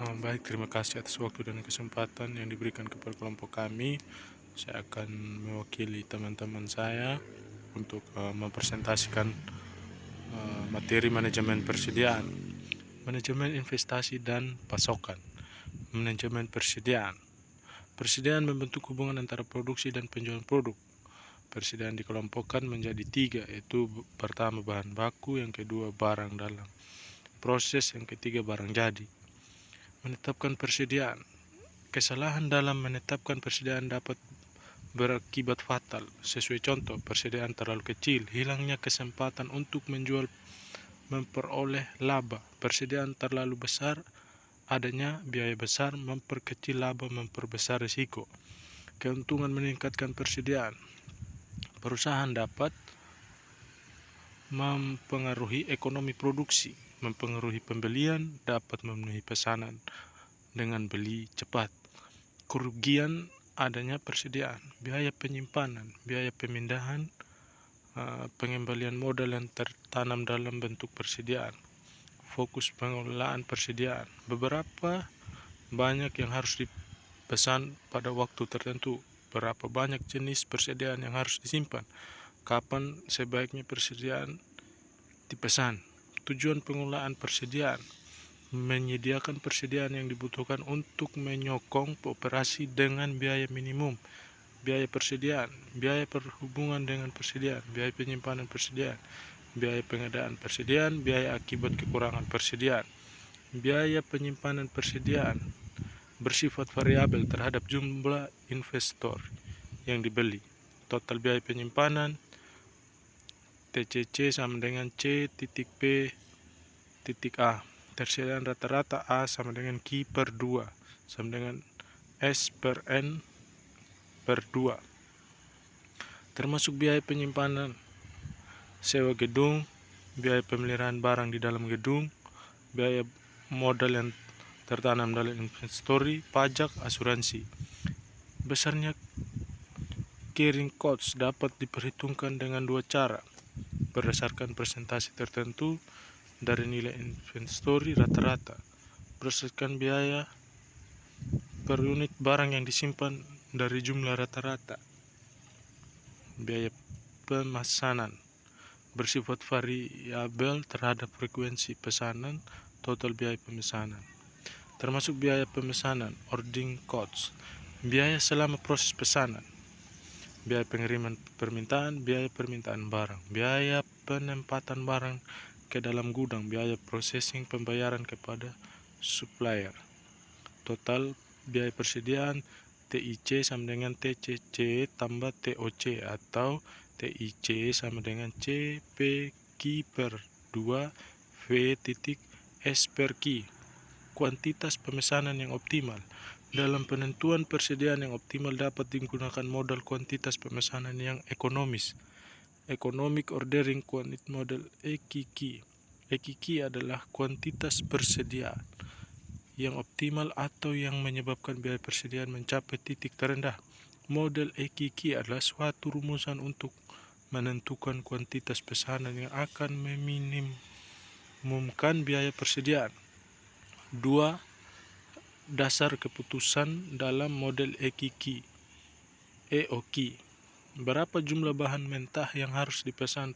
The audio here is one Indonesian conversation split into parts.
Baik, terima kasih atas waktu dan kesempatan yang diberikan kepada kelompok kami. Saya akan mewakili teman-teman saya untuk mempresentasikan materi manajemen persediaan, manajemen investasi dan pasokan. Manajemen persediaan. Persediaan membentuk hubungan antara produksi dan penjualan produk. Persediaan dikelompokkan menjadi 3, yaitu pertama bahan baku, yang kedua barang dalam proses, yang ketiga barang jadi. Menetapkan persediaan. Kesalahan dalam menetapkan persediaan dapat berakibat fatal. Sesuai contoh, persediaan terlalu kecil, hilangnya kesempatan untuk menjual memperoleh laba. Persediaan terlalu besar, adanya biaya besar, memperkecil laba, memperbesar risiko. Keuntungan meningkatkan persediaan. Perusahaan dapat mempengaruhi ekonomi produksi, mempengaruhi pembelian, dapat memenuhi pesanan dengan beli cepat. Kerugian adanya persediaan, biaya penyimpanan, biaya pemindahan, pengembalian modal yang tertanam dalam bentuk persediaan. Fokus pengelolaan persediaan. Beberapa banyak yang harus dipesan pada waktu tertentu. Berapa banyak jenis persediaan yang harus disimpan. Kapan sebaiknya persediaan dipesan. Tujuan pengelolaan persediaan. Menyediakan persediaan yang dibutuhkan untuk menyokong operasi dengan biaya minimum. Biaya persediaan, biaya perhubungan dengan persediaan, biaya penyimpanan persediaan, biaya pengadaan persediaan, biaya akibat kekurangan persediaan. Biaya penyimpanan persediaan bersifat variabel terhadap jumlah investor yang dibeli. Total biaya penyimpanan TCC sama dengan C titik P titik A. Persediaan rata-rata A sama dengan Q per 2 sama dengan S per N per 2. Termasuk biaya penyimpanan, sewa gedung, biaya pemeliharaan barang di dalam gedung, biaya modal yang tertanam dalam inventory, pajak, asuransi. Besarnya carrying cost dapat diperhitungkan dengan 2 cara. Berdasarkan presentasi tertentu dari nilai inventory rata-rata, berdasarkan biaya per unit barang yang disimpan dari jumlah rata-rata. Biaya pemesanan bersifat variabel terhadap frekuensi pesanan, total biaya pemesanan. Termasuk biaya pemesanan, ordering costs, biaya selama proses pesanan, biaya pengiriman permintaan, biaya permintaan barang, biaya penempatan barang ke dalam gudang, biaya processing pembayaran kepada supplier. Total biaya persediaan TIC sama dengan TCC tambah TOC atau TIC sama dengan CPQ per 2 V titik S per Q. Kuantitas pemesanan yang optimal. Dalam penentuan persediaan yang optimal dapat digunakan modal kuantitas pemesanan yang ekonomis. Economic Ordering Quantity Model EQQ. EQQ adalah kuantitas persediaan yang optimal atau yang menyebabkan biaya persediaan mencapai titik terendah. Model EQQ adalah suatu rumusan untuk menentukan kuantitas pesanan yang akan meminimumkan biaya persediaan. 2. Dasar keputusan dalam model EQQ. EOQ. Berapa jumlah bahan mentah yang harus dipesan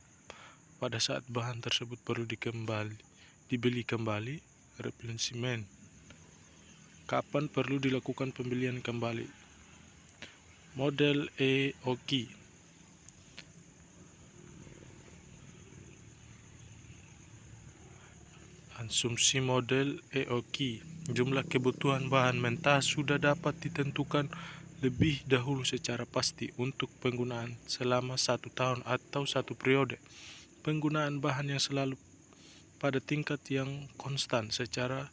pada saat bahan tersebut perlu dibeli kembali, replenishment. Kapan perlu dilakukan pembelian kembali. Model EOQ. Asumsi model EOQ. Jumlah kebutuhan bahan mentah sudah dapat ditentukan lebih dahulu secara pasti untuk penggunaan selama 1 tahun atau 1 periode. Penggunaan bahan yang selalu pada tingkat yang konstan secara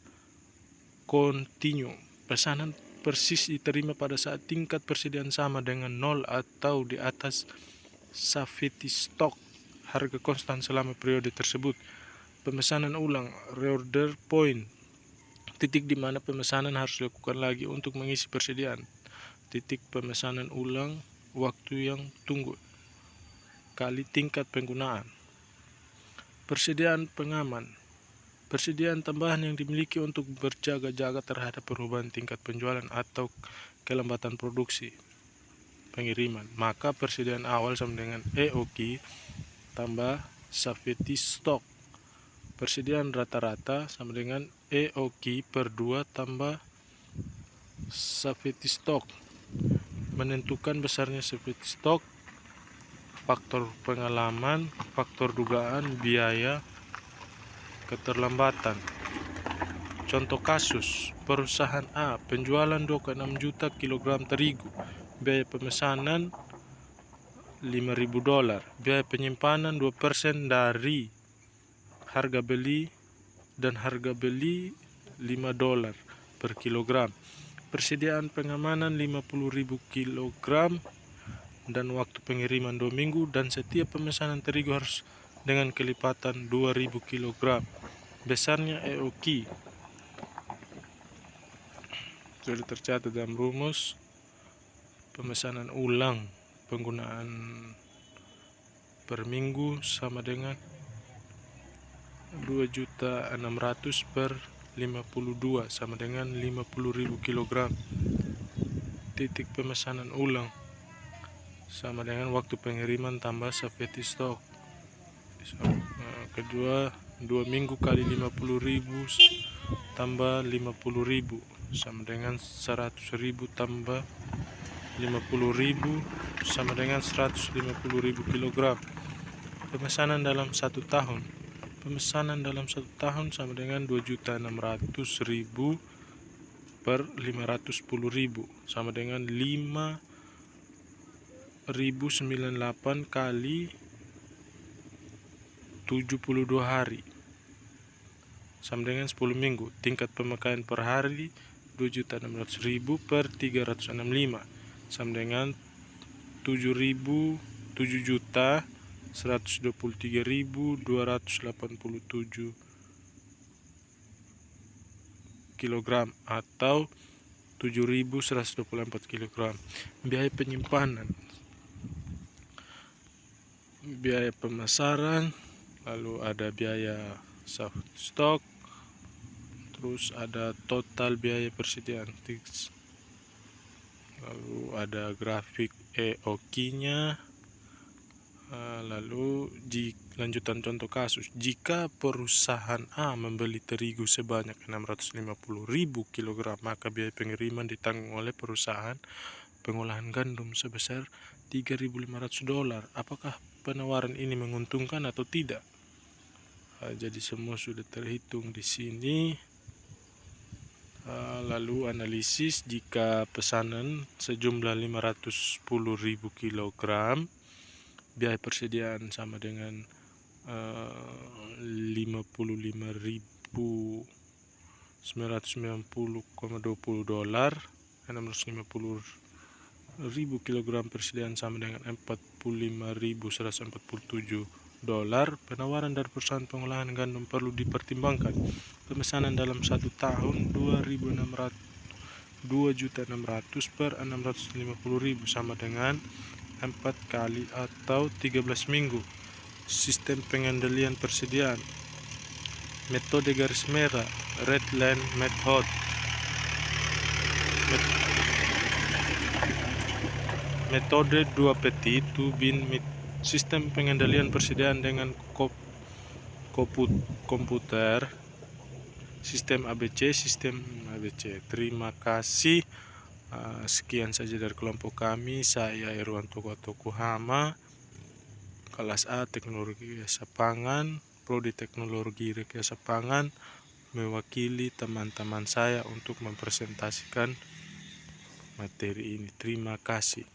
kontinu. Pesanan persis diterima pada saat tingkat persediaan sama dengan 0 atau di atas safety stock. Harga konstan selama periode tersebut. Pemesanan ulang, reorder point, titik di mana pemesanan harus dilakukan lagi untuk mengisi persediaan. Titik pemesanan ulang, waktu yang tunggu kali tingkat penggunaan. Persediaan pengaman. Persediaan tambahan yang dimiliki untuk berjaga-jaga terhadap perubahan tingkat penjualan atau kelembatan produksi pengiriman. Maka persediaan awal sama dengan EOQ tambah safety stock. Persediaan rata-rata sama dengan EOQ per 2 tambah safety stock. Menentukan besarnya safety stock, faktor pengalaman, faktor dugaan, biaya, keterlambatan. Contoh kasus, perusahaan A penjualan 26 juta kilogram terigu, biaya pemesanan $5.000, biaya penyimpanan 2% dari harga beli dan harga beli $5 per kilogram. Persediaan pengamanan 50.000 kilogram dan waktu pengiriman 2 minggu, dan setiap pemesanan terigu harus dengan kelipatan 2.000 kilogram. Besarnya EOQ sudah tercatat dalam rumus. Pemesanan ulang penggunaan per minggu sama dengan 2.600.000 per 52 sama dengan 50.000 kilogram. Titik pemesanan ulang sama dengan waktu pengiriman tambah safety stock. Kedua, 2 minggu kali 50.000 tambah 50.000 sama dengan 100.000 tambah 50.000 sama dengan 150.000 kilogram. Pemesanan dalam 1 tahun. Pemesanan dalam 1 tahun sama dengan 2.600.000 per 510.000 sama dengan 5.098 kali 72 hari sama dengan 10 minggu. Tingkat pemakaian per hari 2.600.000 per 365 sama dengan 7.123.287 kilogram atau 7.124 kilogram. Biaya penyimpanan, biaya pemasaran, lalu ada biaya stok, terus ada total biaya persediaan fix, lalu ada grafik EOQ-nya. Lalu lanjutan contoh kasus, jika perusahaan A membeli terigu sebanyak 650.000 kg, maka biaya pengiriman ditanggung oleh perusahaan pengolahan gandum sebesar $3.500. Apakah penawaran ini menguntungkan atau tidak? Jadi semua sudah terhitung di sini. Lalu analisis, jika pesanan sejumlah 510.000 kg, biaya persediaan sama dengan 55.990,20 dolar. 650.000 kg persediaan sama dengan 45.147 dolar. Penawaran dari perusahaan pengolahan gandum perlu dipertimbangkan. Pemesanan dalam 1 tahun 2.600 per 650.000 sama dengan 4 kali atau 13 minggu. Sistem pengendalian persediaan. Metode garis merah, red line method. Metode 2 peti to bin. Sistem pengendalian persediaan dengan komputer. Sistem ABC. Terima kasih. Sekian saja dari kelompok kami. Saya Irwanto Tokuhama, kelas A Teknologi Rekayasa Pangan, Prodi Teknologi Rekayasa Pangan, mewakili teman-teman saya untuk mempresentasikan materi ini. Terima kasih.